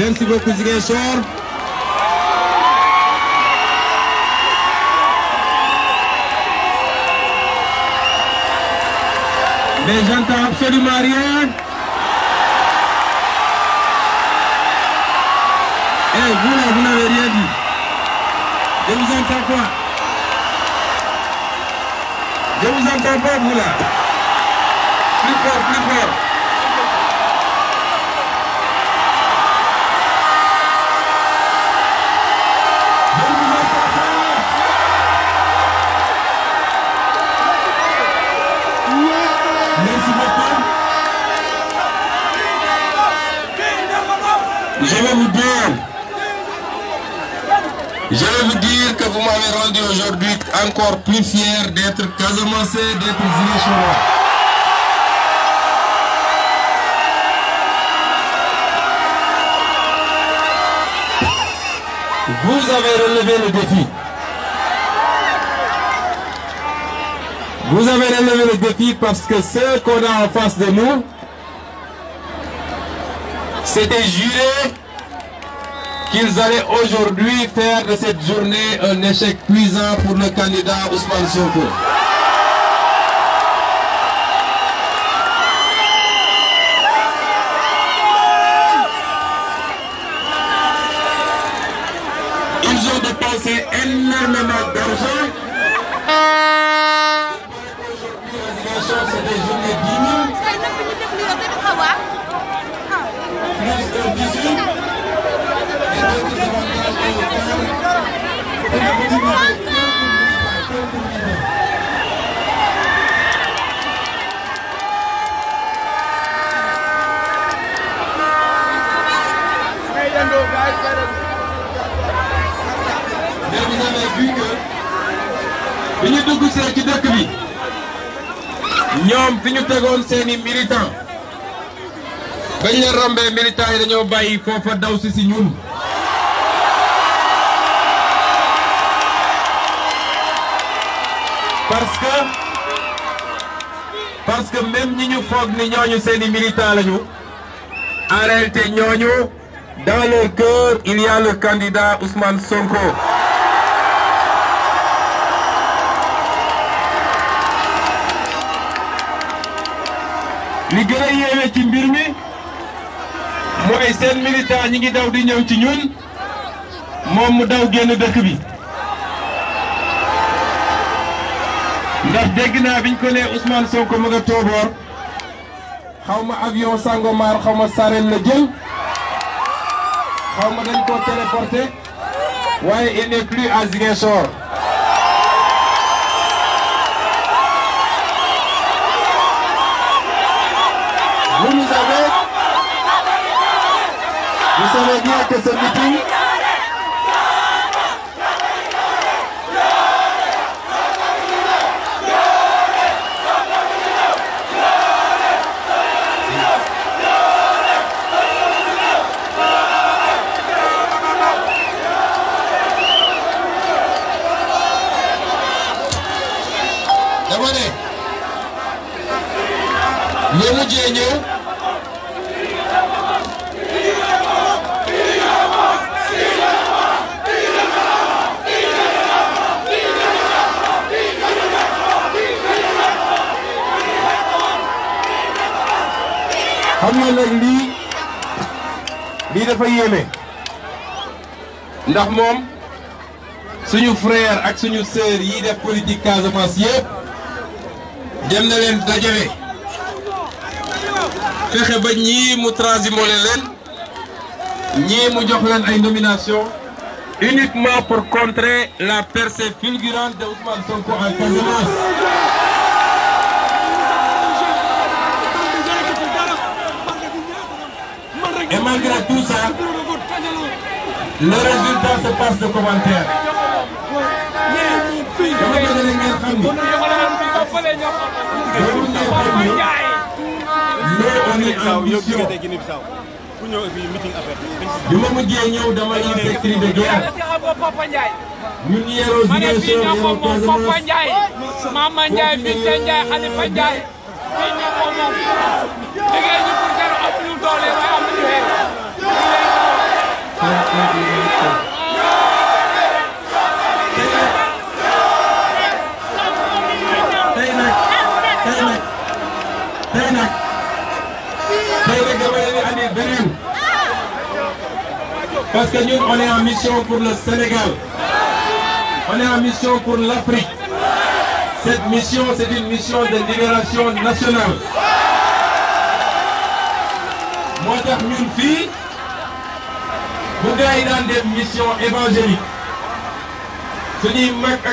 Merci beaucoup Ziguinchor. Mais j'entends absolument rien. Eh, vous là, vous n'avez rien dit. Je vous entends quoi? Je vous entends pas, vous là. Plus fort, plus fort. Je vais vous dire que vous m'avez rendu aujourd'hui encore plus fier d'être Casamançais, d'être Ziguinchorois. Vous avez relevé le défi. Vous avez relevé le défi parce que ce qu'on a en face de nous, c'était juré qu'ils allaient aujourd'hui faire de cette journée un échec cuisant pour le candidat Ousmane Sonko. Ils ont dépensé énormément d'argent. Aujourd'hui, c'est des journées 10 000. Plus de 18. Mais vous avez vu que bi ñu dugg see ci dëkk bi ñoom fi ñu tegoon seeni militants bañ leen rombee militants yi dañoo bàyyi foofa daw si ñun. Parce que même ñi ñu foog ni ñooñu seeni militants lañu, en réalité ñooñu dans leur cœur il y a le candidat Ousmane Sonko. li gën a yéeme ci mbir mi mooy seen militant ñi ngi daw di ñëw ci ñun moom mu daw génn dëkk bi. ndax dégg naa biñ ko nee Ousmane Sonko ma nga tooboor xaw ma avion Sangomar xaw ma Sarène la jël xaw ma dañ ko téléporté waaye il n'est plus à Ziguinchor. Vous savez bien que ce meeting dama ne ñoo mujjee ñëw xam nga nag lii dafa yéeme ndax moom suñu frère ak suñu sœur yi def politique Casamance yépp dem na leen dajale fexe ba ñii mu transhumé leen ñii mu jox leen ay nomination uniquement pour contrer la percée fulgurante de Ousmane Sonko en Casamance. Et malgré tout ça, le résultat se passe de commentaires. Mama Parce que nous, on est en mission pour le Sénégal. On est en mission pour l'Afrique. Cette mission, c'est une mission de libération nationale. Moi, je suis une fille. Vous avez des missions évangéliques. Ce n'est pas que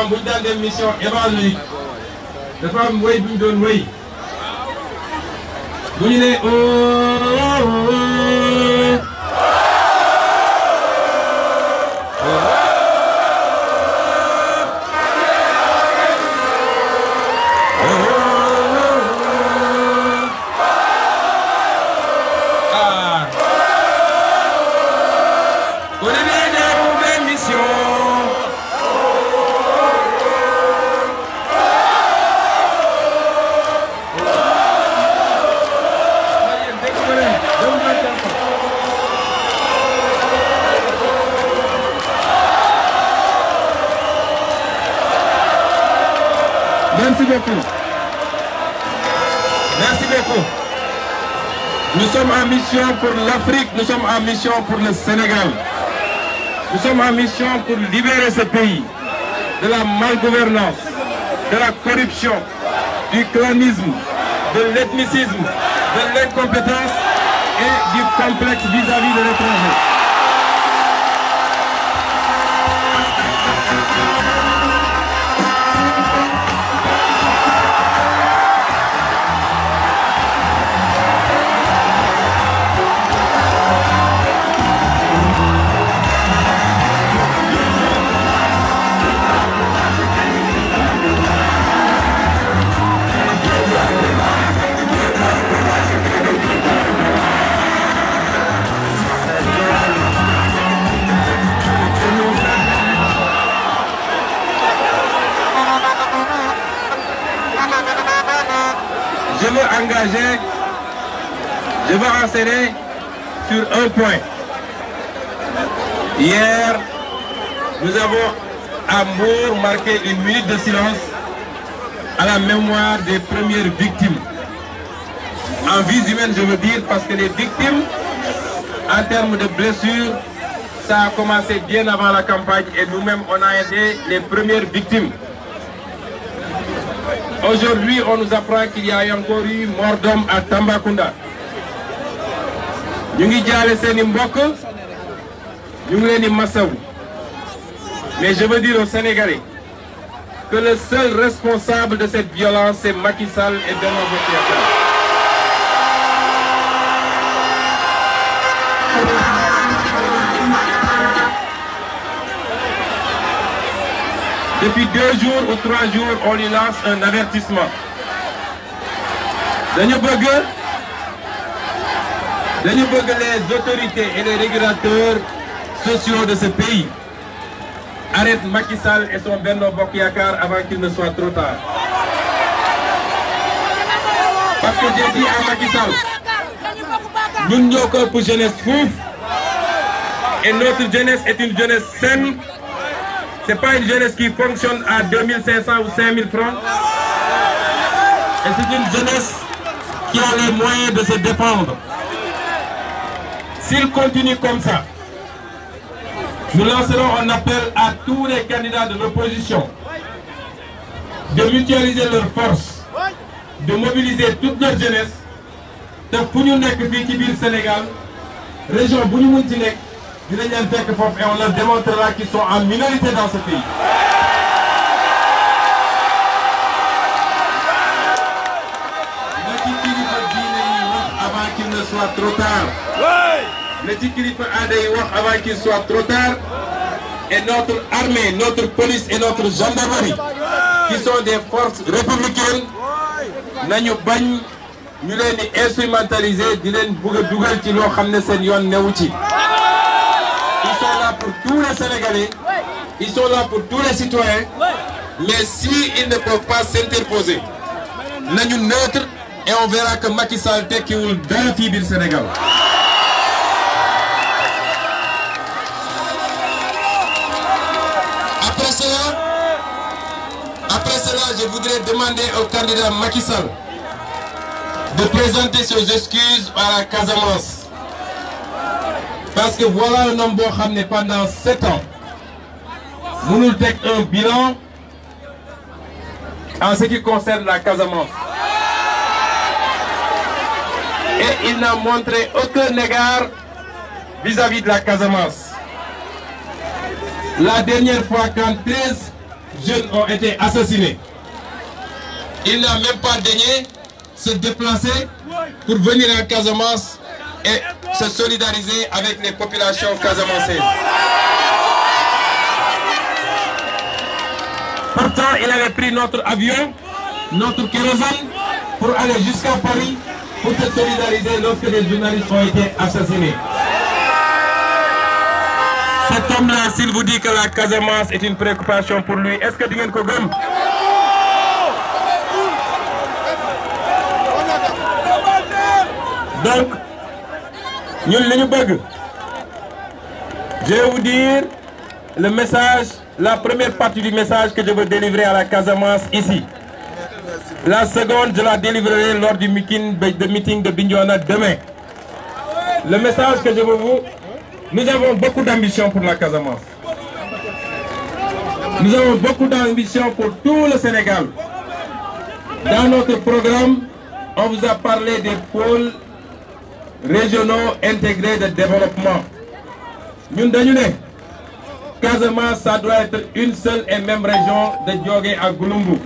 vous avez des missions évangéliques. Les femmes, vous me donnez oui. Vous dites oh, oh, oh. Merci beaucoup. Merci beaucoup. Nous sommes en mission pour l'Afrique, nous sommes en mission pour le Sénégal. Nous sommes en mission pour libérer ce pays de la malgouvernance, de la corruption, du clanisme, de l'ethnicisme, de l'incompétence et du complexe vis-à-vis de l'étranger. Je veux enseigner sur un point. Hier, nous avons à Mbour marqué une minute de silence à la mémoire des premières victimes. En vie humaine, je veux dire, parce que les victimes, en termes de blessures, ça a commencé bien avant la campagne et nous-mêmes, on a été les premières victimes. Aujourd'hui, on nous apprend qu'il y a encore eu mort d'homme à Tambacounda. Nous avons mais je veux dire aux Sénégalais que le seul responsable de cette violence, c'est Macky Sall et Benno Bokk Yakaar. Depuis 2 jours ou 3 jours, on lui lance un avertissement. Les autorités et les régulateurs sociaux de ce pays arrêtent Macky Sall et son Benno Bokk Yakaar avant qu'il ne soit trop tard. Parce que j'ai dit à Macky Sall, nous sommes encore pour jeunesse fouf et notre jeunesse est une jeunesse saine. Ce n'est pas une jeunesse qui fonctionne à 2500 ou 5000 francs. Et c'est une jeunesse qui a les moyens de se défendre. S'il continue comme ça, nous lancerons un appel à tous les candidats de l'opposition de mutualiser leurs forces, de mobiliser toute leur jeunesse, de Founioun Nekk Sénégal, région Bounioumountine, et on leur démontrera qu'ils sont en minorité dans ce pays. Avant qu'il ne soit trop tard. Avant qu'il soit trop tard. Et notre armée, notre police et notre gendarmerie, qui sont des forces républicaines, nous les instrumentaliser, ils sont là pour tous les Sénégalais, ils sont là pour tous les citoyens, mais s'ils ne peuvent pas s'interposer, nous sommes neutres et on verra que Macky Sall est dans le Sénégal. Après cela, je voudrais demander au candidat Macky Sall de présenter ses excuses à la Casamance. Parce que voilà un homme qui pendant 7 ans, nous nous avons un bilan en ce qui concerne la Casamance. Et il n'a montré aucun égard vis-à-vis de la Casamance. La dernière fois, quand 13 jeunes ont été assassinés, il n'a même pas daigné se déplacer pour venir à Casamance et se solidariser avec les populations casamancaises. Pourtant, il avait pris notre avion, notre kérosène, pour aller jusqu'à Paris pour se solidariser lorsque les journalistes ont été assassinés. Cet homme-là, s'il vous dit que la Casamance est une préoccupation pour lui, est-ce que Dingen Kogum? Donc, nous, je vais vous dire le message, la première partie du message que je veux délivrer à la Casamance ici. La seconde, je la délivrerai lors du meeting de Bignona demain. Le message que je veux vous... Nous avons beaucoup d'ambition pour la Casamance. Nous avons beaucoup d'ambition pour tout le Sénégal. Dans notre programme, on vous a parlé des pôles régionaux intégrés de développement. Nous avons Casamance, ça doit être une seule et même région de Djogé à Gouloumbou.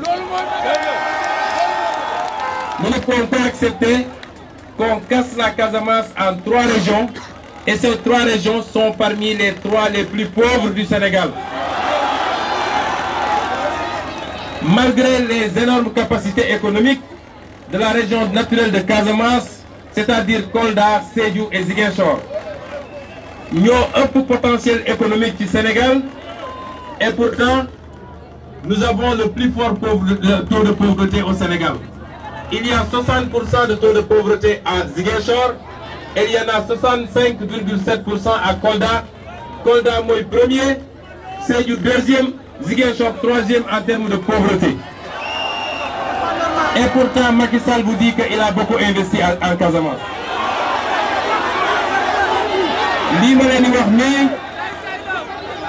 Nous ne pouvons pas accepter qu'on casse la Casamance en 3 régions et ces 3 régions sont parmi les 3 les plus pauvres du Sénégal. Malgré les énormes capacités économiques de la région naturelle de Casamance, c'est-à-dire Kolda, Sédhiou et Ziguinchor, nous avons un peu potentiel économique du Sénégal et pourtant nous avons le plus fort taux de pauvreté au Sénégal. Il y a 60% de taux de pauvreté à Ziguinchor et il y en a 65,7% à Kolda. Kolda moi premier, Sédhiou deuxième, Ziguinchor troisième en termes de pauvreté. Et pourtant Macky Sall vous dit qu'il a beaucoup investi en Casamance.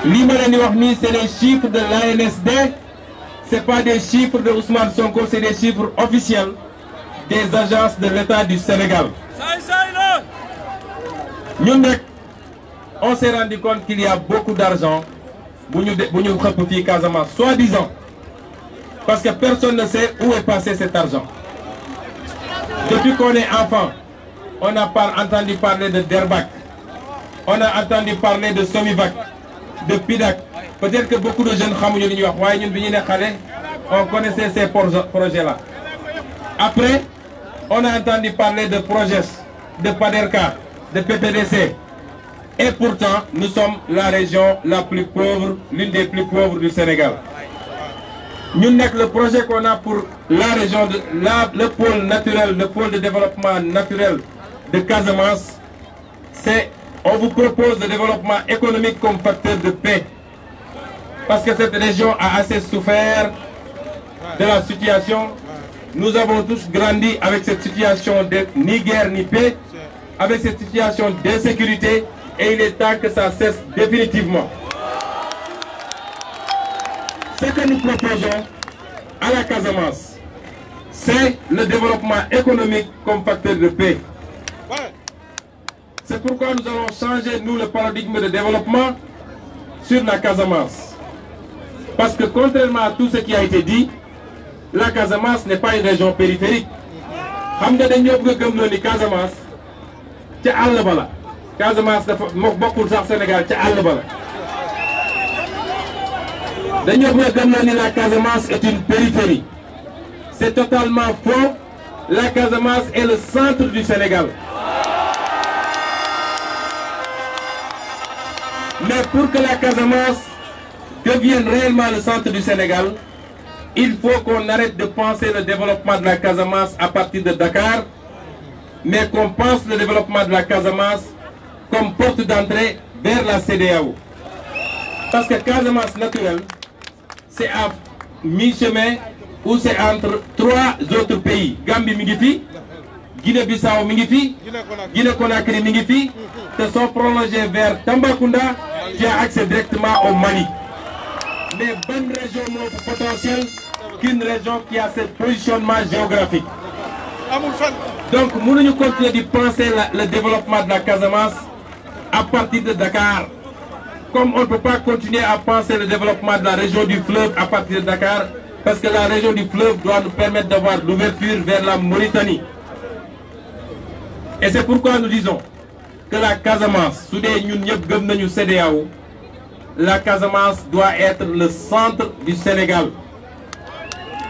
L'Imalani c'est les chiffres de l'ANSD, ce n'est pas des chiffres de Ousmane Sonko, c'est des chiffres officiels des agences de l'État du Sénégal. Nous, on s'est rendu compte qu'il y a beaucoup d'argent pour nous repousser Casamance, soi-disant, parce que personne ne sait où est passé cet argent. Depuis qu'on est enfant, on n'a pas entendu parler de Derbac. On a entendu parler de Somivac, de Pidac. Peut-être que beaucoup de jeunes on connaissait ces projets-là. Après, on a entendu parler de Proges, de Paderka, de PPDC. Et pourtant, nous sommes la région la plus pauvre, l'une des plus pauvres du Sénégal. Nous n'avons que le projet qu'on a pour la région, le pôle naturel, le pôle de développement naturel de Casamance, c'est on vous propose le développement économique comme facteur de paix. Parce que cette région a assez souffert de la situation. Nous avons tous grandi avec cette situation de ni guerre ni paix, avec cette situation d'insécurité, et il est temps que ça cesse définitivement. Ce que nous proposons à la Casamance, c'est le développement économique comme facteur de paix. C'est pourquoi nous allons changer, nous, le paradigme de développement sur la Casamance. Parce que contrairement à tout ce qui a été dit, la Casamance n'est pas une région périphérique. Casamance, c'est Al-Bala. Casamance, beaucoup de Sénégal, c'est Al-Bala. La Casamance est une périphérie. C'est totalement faux. La Casamance est le centre du Sénégal. Mais pour que la Casamance devienne réellement le centre du Sénégal, il faut qu'on arrête de penser le développement de la Casamance à partir de Dakar, mais qu'on pense le développement de la Casamance comme porte d'entrée vers la CEDEAO. Parce que Casamance naturelle, c'est à mi-chemin ou c'est entre 3 autres pays. Gambie Mingifi, Guinée-Bissau Mingifi, Guinée-Conakry Mingifi, sont prolongés vers Tambacounda, qui a accès directement au Mali. Mais bonne région non potentielle qu'une région qui a ce positionnement géographique. Donc, nous allons continuer de penser le développement de la Casamance à partir de Dakar. Comme on ne peut pas continuer à penser le développement de la région du fleuve à partir de Dakar, parce que la région du fleuve doit nous permettre d'avoir l'ouverture vers la Mauritanie. Et c'est pourquoi nous disons que la Casamance, la Casamance doit être le centre du Sénégal.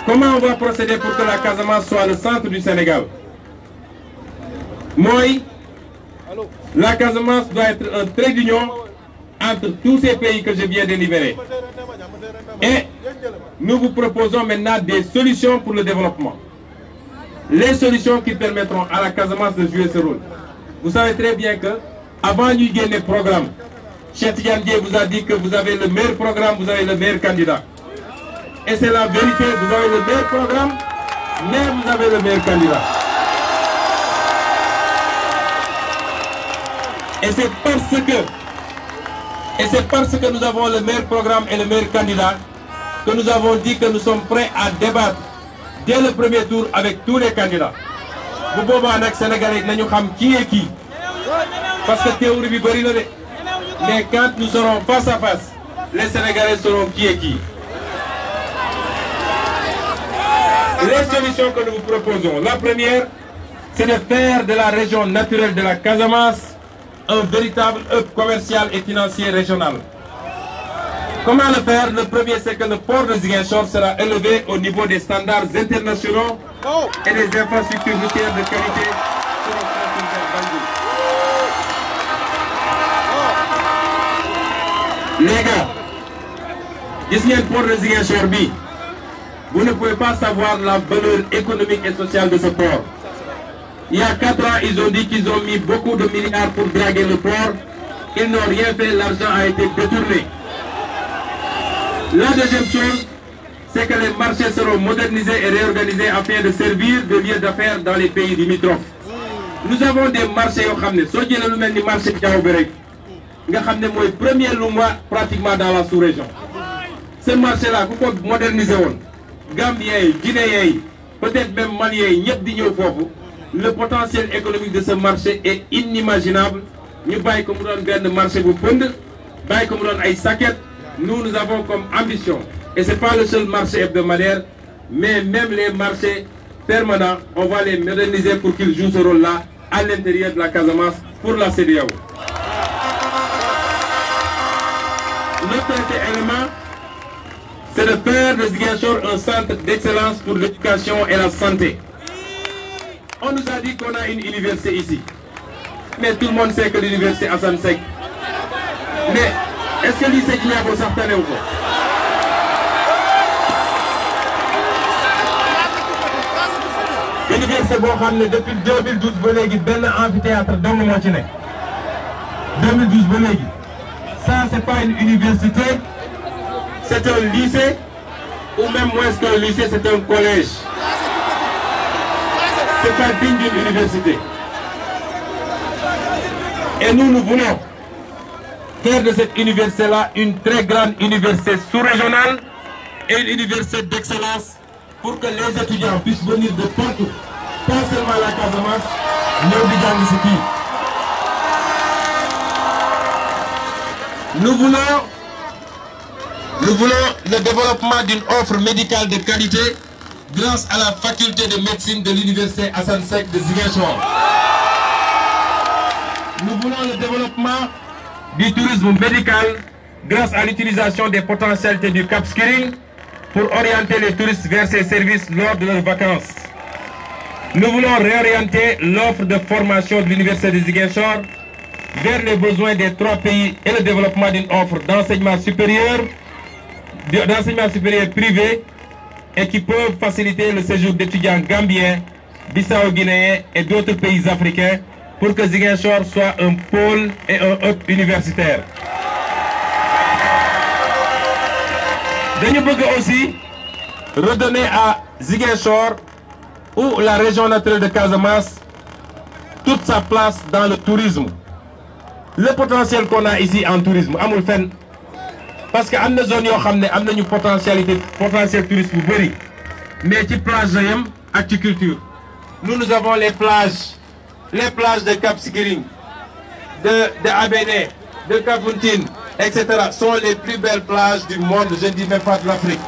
Comment on va procéder pour que la Casamance soit le centre du Sénégal? Moi, la Casamance doit être un trait d'union entre tous ces pays que je viens d'énumérer. Et nous vous proposons maintenant des solutions pour le développement. Les solutions qui permettront à la Casamance de jouer ce rôle. Vous savez très bien que, avant de gagner le programme, Cheikh Tidiane Dièye vous a dit que vous avez le meilleur programme, vous avez le meilleur candidat. Et c'est la vérité, vous avez le meilleur programme, mais vous avez le meilleur candidat. Et c'est parce que nous avons le meilleur programme et le meilleur candidat que nous avons dit que nous sommes prêts à débattre dès le premier tour avec tous les candidats. Vous pouvez voir avec Sénégalais, nous savons qui est qui. Parce que théorie est bonne, mais quand nous serons face à face, les Sénégalais sauront qui est qui. Les solutions que nous vous proposons, la première, c'est de faire de la région naturelle de la Casamance un véritable hub commercial et financier régional. Comment le faire? Le premier, c'est que le port de Ziguinchor sera élevé au niveau des standards internationaux et des infrastructures routières de qualité sur le frontière Bandung. Les gars, ici le port de Ziguinchor, vous ne pouvez pas savoir la valeur économique et sociale de ce port. Il y a 4 ans, ils ont dit qu'ils ont mis beaucoup de milliards pour draguer le port. Ils n'ont rien fait, l'argent a été détourné. La deuxième chose, c'est que les marchés seront modernisés et réorganisés afin de servir de lieu d'affaires dans les pays limitrophes. Nous avons des marchés, le marché de premier pratiquement dans la sous-région. Ce marché-là, vous pouvez moderniser. Gambiens, Guinéens, peut-être même Maliens, le potentiel économique de ce marché est inimaginable. Nous avons comme un marché pour pondre, nous avons comme ambition, et ce n'est pas le seul marché hebdomadaire, mais même les marchés permanents, on va les moderniser pour qu'ils jouent ce rôle-là à l'intérieur de la Casamance pour la CEDEAO. L'autre élément, c'est de faire de Ziguinchor un centre d'excellence pour l'éducation et la santé. On nous a dit qu'on a une université ici. Mais tout le monde sait que l'université Assane Seck. Mais est-ce que lycée Guinée certains ou pas? L'université Bokhane depuis 2012, il y a un amphithéâtre dans le monde. 2012, ça c'est pas une université, c'est un lycée, ou même moins qu'un lycée, c'est un collège. C'est pas digne d'une université. Et nous voulons faire de cette université-là une très grande université sous-régionale et une université d'excellence pour que les étudiants puissent venir de partout, pas seulement la Casamance, mais aussi. Nous voulons le développement d'une offre médicale de qualité grâce à la faculté de médecine de l'université Assane Seck de Ziguinchor. Nous voulons le développement du tourisme médical grâce à l'utilisation des potentialités du Cap Skirring pour orienter les touristes vers ces services lors de leurs vacances. Nous voulons réorienter l'offre de formation de l'université de Ziguinchor vers les besoins des 3 pays et le développement d'une offre d'enseignement supérieur privé et qui peuvent faciliter le séjour d'étudiants gambiens, bissau-guinéens et d'autres pays africains pour que Ziguinchor soit un pôle et un hub universitaire. Nous voulons aussi redonner à Ziguinchor ou la région naturelle de Casamance toute sa place dans le tourisme. le potentiel qu'on a ici en tourisme amul fenn parce que am na zone yoo xam ne am nañu potentiel tourisme bu bëri mais ci plage la yem ak ci culture. Nous avons les plages de Cap Skirring, de Abéné, de Kafountine, etc. sont les plus belles plages du monde, je ne dis même pas de l'Afrique.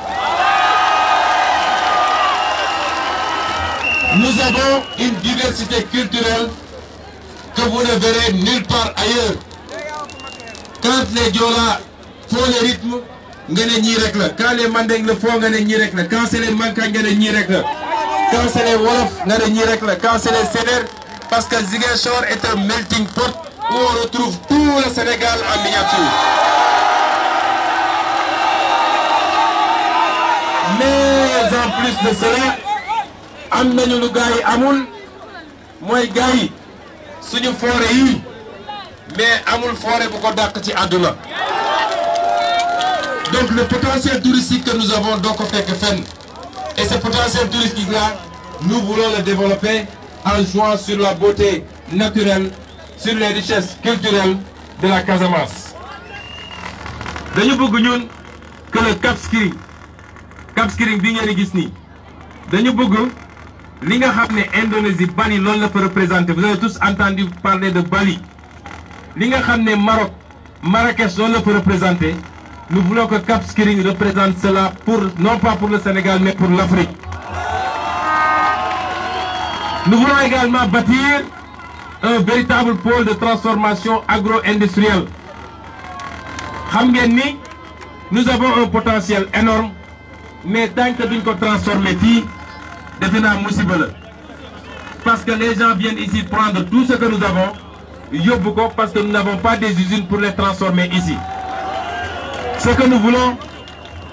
Nous avons une diversité culturelle que vous ne verrez nulle part ailleurs. Quand les Diola font le rythme, quand les Mandeng le font, quand c'est les Mankagne, quand c'est les Wolof, quand c'est les Sénér, parce que Ziguinchor est un melting pot où on retrouve tout le Sénégal en miniature. Mais en plus de cela, am nañu lu gars yi amul mooy gars yi suñu forêt yi mais amul forêt bu ko dàq ci àdduna. Donc le potentiel touristique que nous avons doo ko fekk fenn et ce potentiel touristique là nous voulons le développer en jouant sur la beauté naturelle, sur les richesses culturelles de la Casamance. dañu bëgg ñun que le Cap Skirring bi ngeen gis nii dañu bëgg li nga xam ne Indonésie Bali loolu la fa représenté vous avez tous entendu parler de Bali li nga xam ne Maroc Marrakech loolu la fa représenté nous voulons que Cap Skirring représente cela pour non pas pour le Sénégal mais pour l'Afrique. Nous voulons également bâtir un véritable pôle de transformation agro-industrielle. Xam ngeen ni nous avons un potentiel énorme mais tant que duñ ko transformer fii defe naa musiba la parce que les gens viennent ici prendre tout ce que nous avons yóbbu ko parce que nous n'avons pas des usines pour les transformer ici. Ce que nous voulons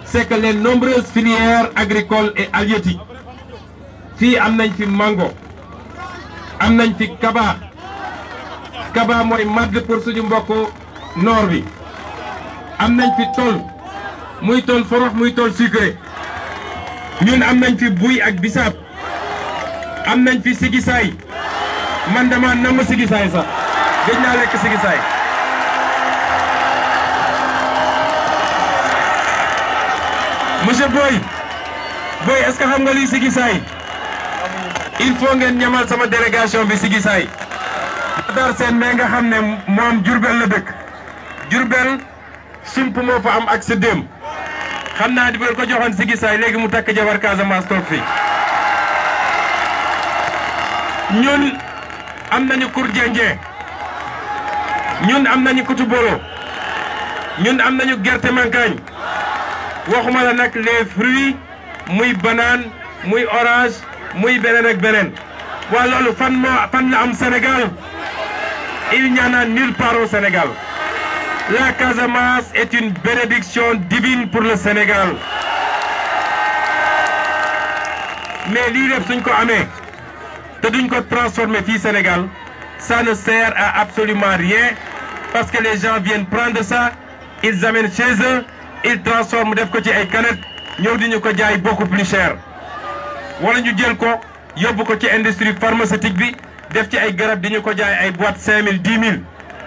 c'est que les nombreuses filières agricoles et halieutiques fii am nañ fi mango am nañ fi kaba mooy madd pour suñu mbokk noor bi am nañ fi tool muy tool forox muy tool sucré ñun am nañ fi buy ak bisaab am nañ fi sigisaay man dama namm sigisaay sax gëj naa lekk sigisaay monsieur Boy est-ce que xam nga lii sigisaay il faut ngeen ñamal sama délégation bi sigisaay Matar Sène mais nga xam ne moom Diourbel la dëkk Diourbel sump moo fa am ak sa déem xam naa di bu ko joxoon sigisaay léegi mu takk jabar Casamance toog fii ñun am nañu Kourdienje ñun am nañu Kutubolo ñun am nañu gerte mankagne waxuma la nag les fruits muy banane muy orange muy beneen ak beneen waa loolu fan la am Sénégal il n'y en a nulle part au Sénégal. La Casamance est une bénédiction divine pour le Sénégal. Mais lii lépp suñ ko amee te duñ ko transformer fii Sénégal ça ne sert à absolument rien parce que les gens viennent prendre ça ils amènent chez eux ils transforment def ko ci ay canettes ñëw di ñu ko jaay beaucoup plus cher wala ñu jël ko yóbbu ko ci industrie pharmaceutique bi def ci ay garab di ñu ko jaay ay boîte 5000 10 000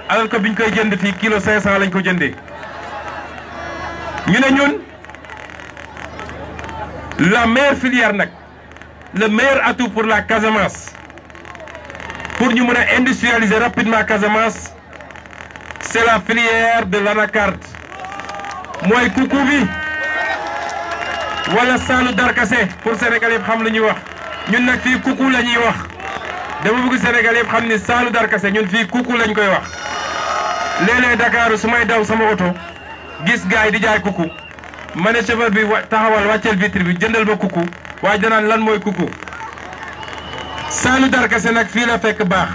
alors que biñ koy jënd fii kilo 500 lañ ko jëndee ñu ne ñun la meilleure filière nag le meilleur atout pour la Casamance pour ñu mën a industrialiser rapidement Casamance c'est la filière de l'anacarde mooy kuku bi wala saalu darkase pour Sénégal yëpp xam la ñuy wax ñun nag fii kuku la ñuy wax dama bëgg Sénégal yëpp xam ni saalu darkase ñun fii kuku lañ koy wax léeg-léeg Dakar su may daw sama oto gis gaay di jaay kuku ma ne chauffeur bi taxawal wàcceel vitre bi jëndal ma kuku waaye danaan lan mooy kuku saalu darkase nag fii la fekk baax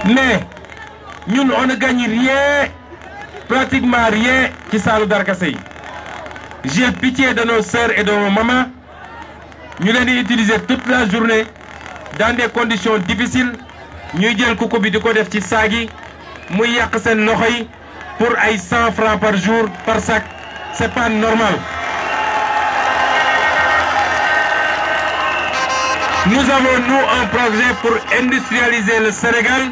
mais ñun on ne gagne rien pratiquement rien ci saalu darkase yi j'ai pitié de nos sœurs et de nos mamans ñu leen di utiliser toute la journée dans des conditions difficiles ñuy jël kuku bi di ko def ci saag yi muy yàq seen loxo yi pour ay 100 francs par jour par sac c'est pas normal. Nous avons nous un projet pour industrialiser le Sénégal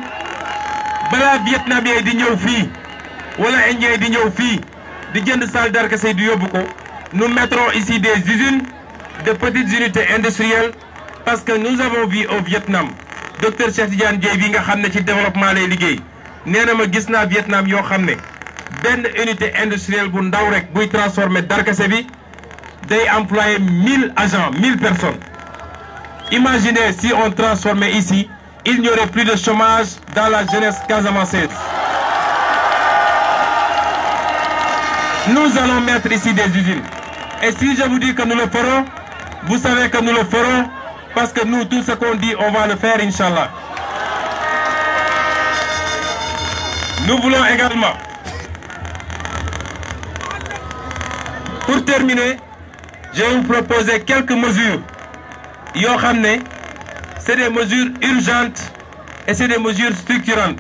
balaa vietnamien di ñëw fii wala indien di ñëw fii di jënd salle darkase di yóbbu ko nous mettrons ici des usines de petites unités industrielles parce que nous avons vu au Vietnam docteur Cheikh Tidiane Dièye bi nga xam ne ci développement lay liggéey nee na ma gis naa Vietnam yoo xam ne benn unité industrielle bu ndaw rek buy transformer darkase bi day employer 1000 agents 1000 personnes. Imaginez si on transformait ici, il n'y aurait plus de chômage dans la jeunesse casamançaise. Nous allons mettre ici des usines. Et si je vous dis que nous le ferons, vous savez que nous le ferons parce que nous, tout ce qu'on dit, on va le faire, Inch'Allah. Nous voulons également, pour terminer, je vais vous proposer quelques mesures. C'est des mesures urgentes et c'est des mesures structurantes.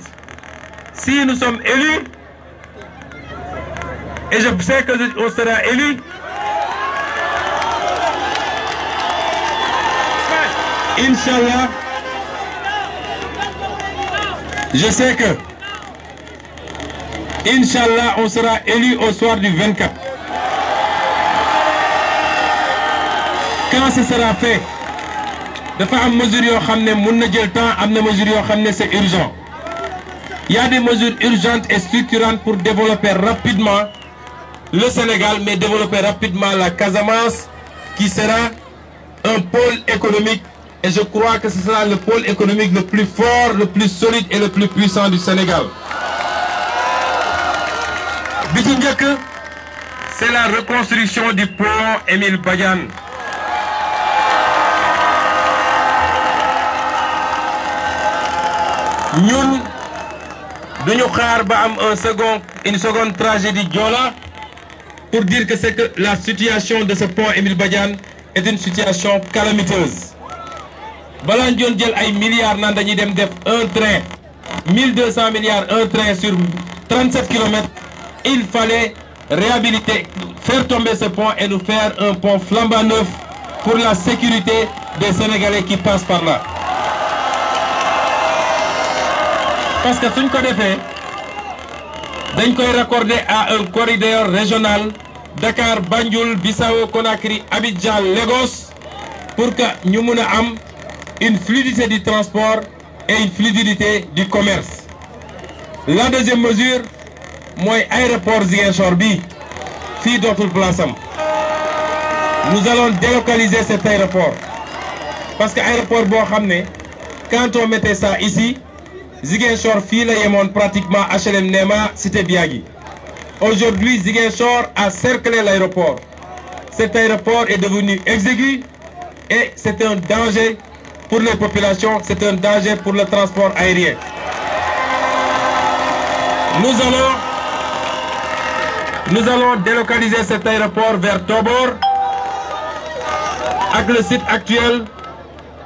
Si nous sommes élus, et je sais qu'on sera élus, Inch'Allah, je sais que, Inch'Allah, on sera élus au soir du 24. Quand ce sera fait, dafa am mesures yoo xam ne mun na jël temps, am na mesures yoo xam ne c'est urgent. Il y a des mesures urgentes et structurantes pour développer rapidement le Sénégal, mais développer rapidement la Casamance, qui sera un pôle économique. Et je crois que ce sera le pôle économique le plus fort, le plus solide et le plus puissant du Sénégal. Bi ci njëkk, c'est la reconstruction du pont Émile Badiane. Ñun duñu xaar ba am une seconde tragédie Joola pour dire que c'est que la situation de ce pont Émile Badiane est une situation calamiteuse. Balaa ñu jël ay milliards naan dañuy dem def un train 1200 milliards un train sur 37 km, il fallait réhabiliter, faire tomber ce pont et nous faire un pont flambant neuf pour la sécurité des Sénégalais qui passent par là. Parce que suñ ko defee dañ koy raccorder à un corridor régional Dakar, Banjul, Bissau, Conakry, Abidjan, Lagos pour que ñu mun a am une fluidité du transport et une fluidité du commerce. La deuxième mesure mooy aéroport Ziguinchor bi fii dootul place am. Nous allons délocaliser cet aéroport parce que aéroport boo xam ne quand on mettait ça ici Ziguinchor fii la yemoon pratiquement HLM Nema Cité Biagui. Aujourd'hui Ziguinchor a cerclé l'aéroport. Cet aéroport est devenu exigu et c'est un danger pour les populations, c'est un danger pour le transport aérien. Nous allons délocaliser cet aéroport vers Tobor avec le site actuel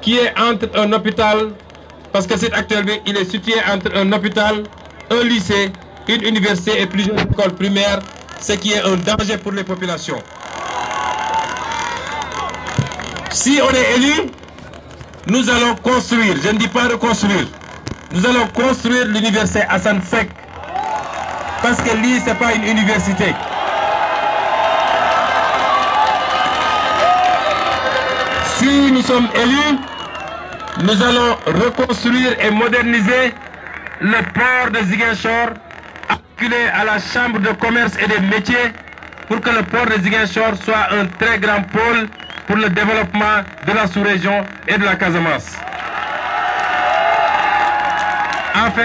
qui est entre un hôpital, parce que le site actuel il est situé entre un hôpital, un lycée, une université et plusieurs écoles primaires, ce qui est un danger pour les populations. Si on est élu, nous allons construire, je ne dis pas reconstruire, nous allons construire l'université Assane Seck, parce que l'île c'est pas une université. Si nous sommes élus, nous allons reconstruire et moderniser le port de Ziguinchor, acculé à la chambre de commerce et des métiers, pour que le port de Ziguinchor soit un très grand pôle pour le développement de la sous-région et de la Casamance. Enfin,